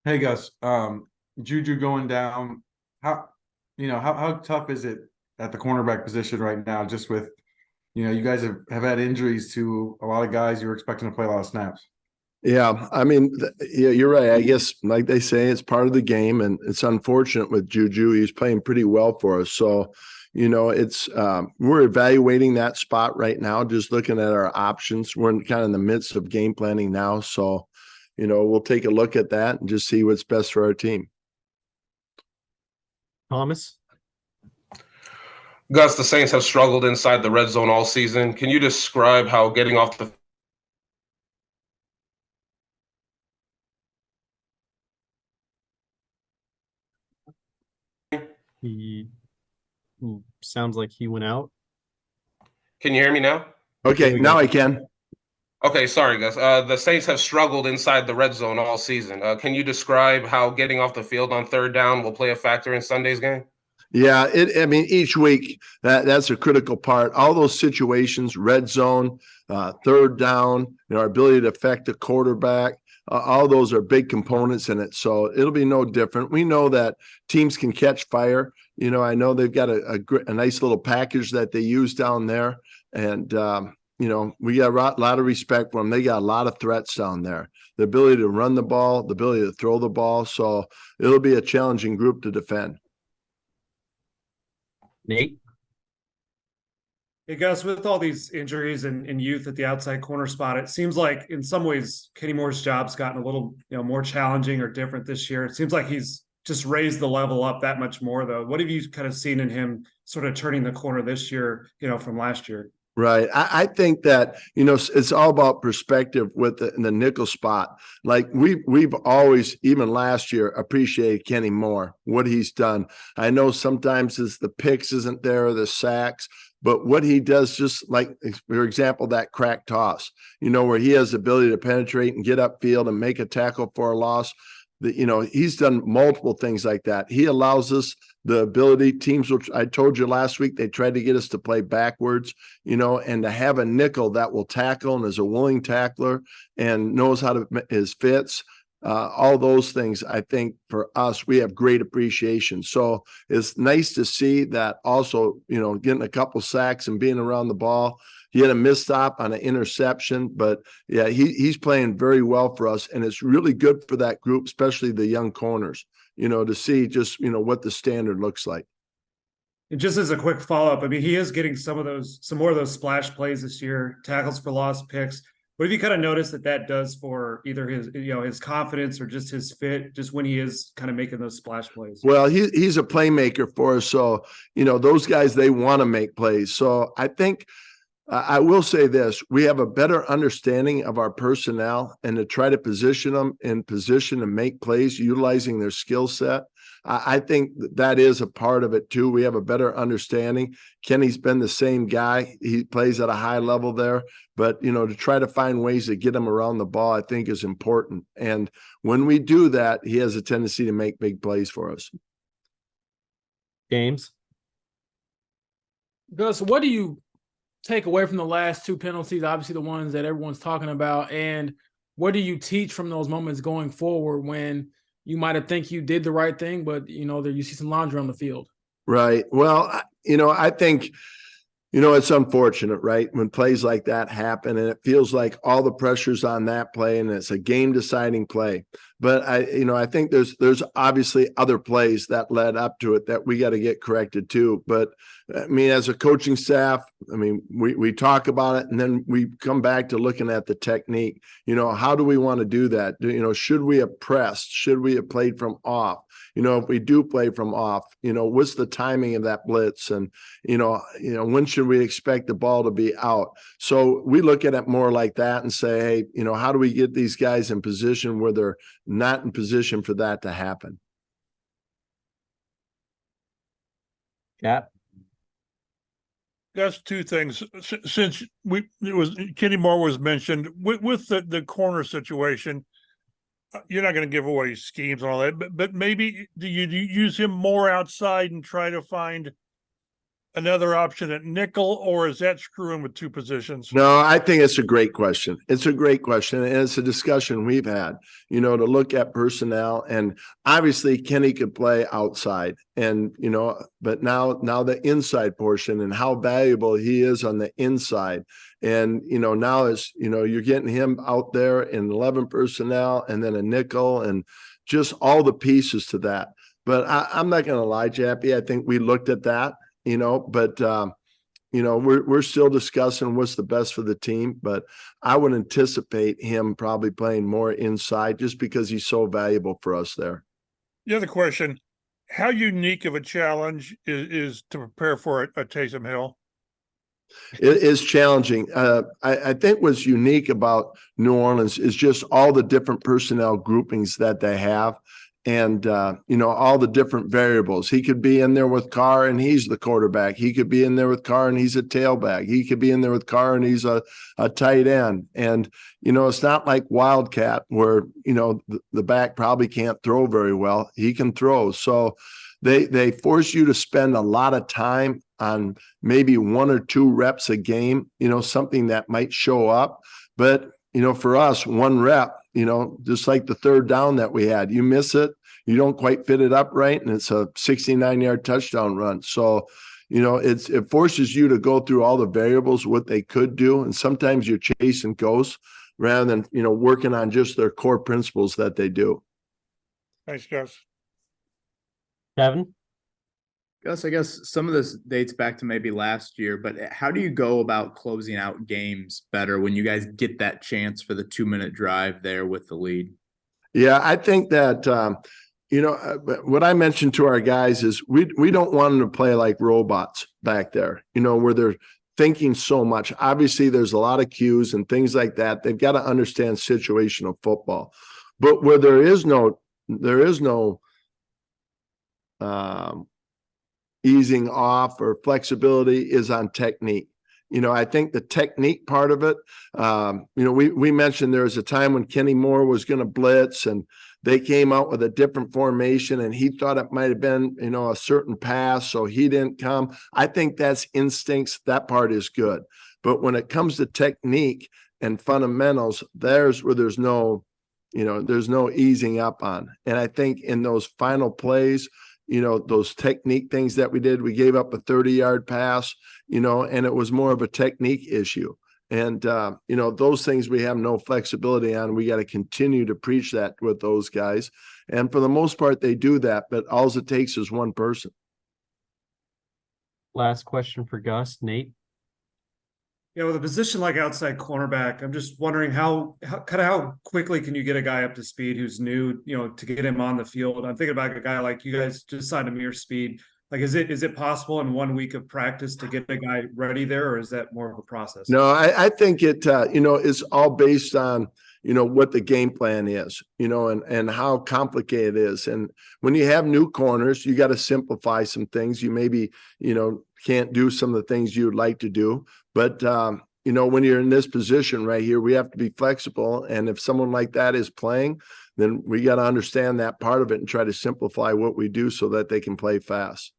Hey Gus, Juju going down. How how tough is it at the cornerback position right now? Just with you guys have had injuries to a lot of guys you were expecting to play a lot of snaps. Yeah, I mean, yeah, you're right. I guess, like they say, it's part of the game, and it's unfortunate with Juju. He's playing pretty well for us, so it's we're evaluating that spot right now, just looking at our options. We're kind of in the midst of game planning now, so we'll take a look at that and just see what's best for our team. Thomas. Gus, the Saints have struggled inside the red zone all season. Can you describe how getting off the He sounds like he went out. Can you hear me now? Okay, now I can. Okay, sorry, Gus. The Saints have struggled inside the red zone all season. Can you describe how getting off the field on third down will play a factor in Sunday's game? Yeah, I mean, each week that's a critical part. All those situations, red zone, third down, our ability to affect the quarterback, all those are big components in it. So it'll be no different. We know that teams can catch fire. I know they've got a nice little package that they use down there, and we got a lot of respect for them. They got a lot of threats down there. The ability to run the ball, the ability to throw the ball. So it'll be a challenging group to defend. Nate. Hey Gus, with all these injuries and youth at the outside corner spot, it seems like in some ways Kenny Moore's job's gotten a little more challenging or different this year. It seems like he's just raised the level up that much more, though. What have you kind of seen in him sort of turning the corner this year, from last year? Right. I think that, it's all about perspective with the nickel spot. Like we've always, even last year, appreciated Kenny Moore, what he's done. I know sometimes it's the picks isn't there, or the sacks, but what he does, just like, for example, that crack toss, where he has the ability to penetrate and get upfield and make a tackle for a loss. He's done multiple things like that. He allows us the ability, teams, which I told you last week, they tried to get us to play backwards, and to have a nickel that will tackle and is a willing tackler and knows how to his fits. All those things, I think for us, we have great appreciation. So it's nice to see that also, getting a couple sacks and being around the ball. He had a misstop on an interception, but yeah, he's playing very well for us. And it's really good for that group, especially the young corners, to see just, what the standard looks like. And just as a quick follow-up, I mean, he is getting some more of those splash plays this year, tackles for lost picks. What have you kind of noticed that does for either his confidence or just his fit, just when he is kind of making those splash plays? Well, he's a playmaker for us. So, those guys, they want to make plays. So I think I will say this, we have a better understanding of our personnel and to try to position them in position to make plays utilizing their skill set. I think that is a part of it too. We have a better understanding. Kenny's been the same guy. He plays at a high level there, but to try to find ways to get him around the ball, I think is important. And when we do that, he has a tendency to make big plays for us. James. Gus, what do you take away from the last two penalties, obviously the ones that everyone's talking about, and what do you teach from those moments going forward when you might have think you did the right thing, but there you see some laundry on the field? Right. Well, I think it's unfortunate, right, when plays like that happen, and it feels like all the pressure's on that play, and it's a game-deciding play. But I think there's obviously other plays that led up to it that we got to get corrected too. But I mean, as a coaching staff, I mean, we talk about it, and then we come back to looking at the technique. How do we want to do that? Should we have pressed? Should we have played from off? If we do play from off, what's the timing of that blitz? And, when should we expect the ball to be out? So we look at it more like that and say, hey, how do we get these guys in position where they're not in position for that to happen? Yeah. That's two things. Since Kenny Moore was mentioned with the corner situation, you're not going to give away schemes and all that, but maybe do you use him more outside and try to find another option at nickel, or is that screwing with two positions? No, I think it's a great question. It's a great question. And it's a discussion we've had, to look at personnel. And obviously Kenny could play outside and, but now the inside portion and how valuable he is on the inside. And, now is, you're getting him out there in 11 personnel and then a nickel and just all the pieces to that. But I'm not going to lie, Jappy. I think we looked at that, but, we're still discussing what's the best for the team, but I would anticipate him probably playing more inside just because he's so valuable for us there. The other question, how unique of a challenge is to prepare for a Taysom Hill? It is challenging. I think what's unique about New Orleans is just all the different personnel groupings that they have. And, all the different variables. He could be in there with Carr and he's the quarterback. He could be in there with Carr and he's a tailback. He could be in there with Carr and he's a tight end. And, it's not like Wildcat where, the back probably can't throw very well. He can throw. So they force you to spend a lot of time on maybe 1 or 2 reps a game, something that might show up. But, for us, 1 rep, just like the 3rd down that we had, you miss it, you don't quite fit it up right, and it's a 69-yard touchdown run. So, it forces you to go through all the variables, what they could do, and sometimes you're chasing ghosts rather than, working on just their core principles that they do. Thanks, Gus. Kevin? Gus, I guess some of this dates back to maybe last year, but how do you go about closing out games better when you guys get that chance for the 2-minute drive there with the lead? Yeah, I think that, what I mentioned to our guys is we don't want them to play like robots back there, where they're thinking so much. Obviously, there's a lot of cues and things like that. They've got to understand situational football. But where there is no easing off or flexibility is on technique. I think the technique part of it, we mentioned there was a time when Kenny Moore was going to blitz and they came out with a different formation and he thought it might have been, a certain pass. So he didn't come. I think that's instincts. That part is good. But when it comes to technique and fundamentals, there's where there's no easing up on. And I think in those final plays, those technique things that we did, we gave up a 30-yard pass, and it was more of a technique issue. And, those things we have no flexibility on. We got to continue to preach that with those guys. And for the most part, they do that, but all it takes is one person. Last question for Gus. Nate? Yeah, with a position like outside cornerback, I'm just wondering how quickly can you get a guy up to speed who's new, to get him on the field? I'm thinking about a guy like you guys just signed Amir Speed. Like, is it possible in 1 week of practice to get a guy ready there, or is that more of a process? No, I think it, it's all based on, what the game plan is, and how complicated it is. And when you have new corners, you got to simplify some things. You maybe, can't do some of the things you'd like to do. But, when you're in this position right here, we have to be flexible. And if someone like that is playing, then we got to understand that part of it and try to simplify what we do so that they can play fast.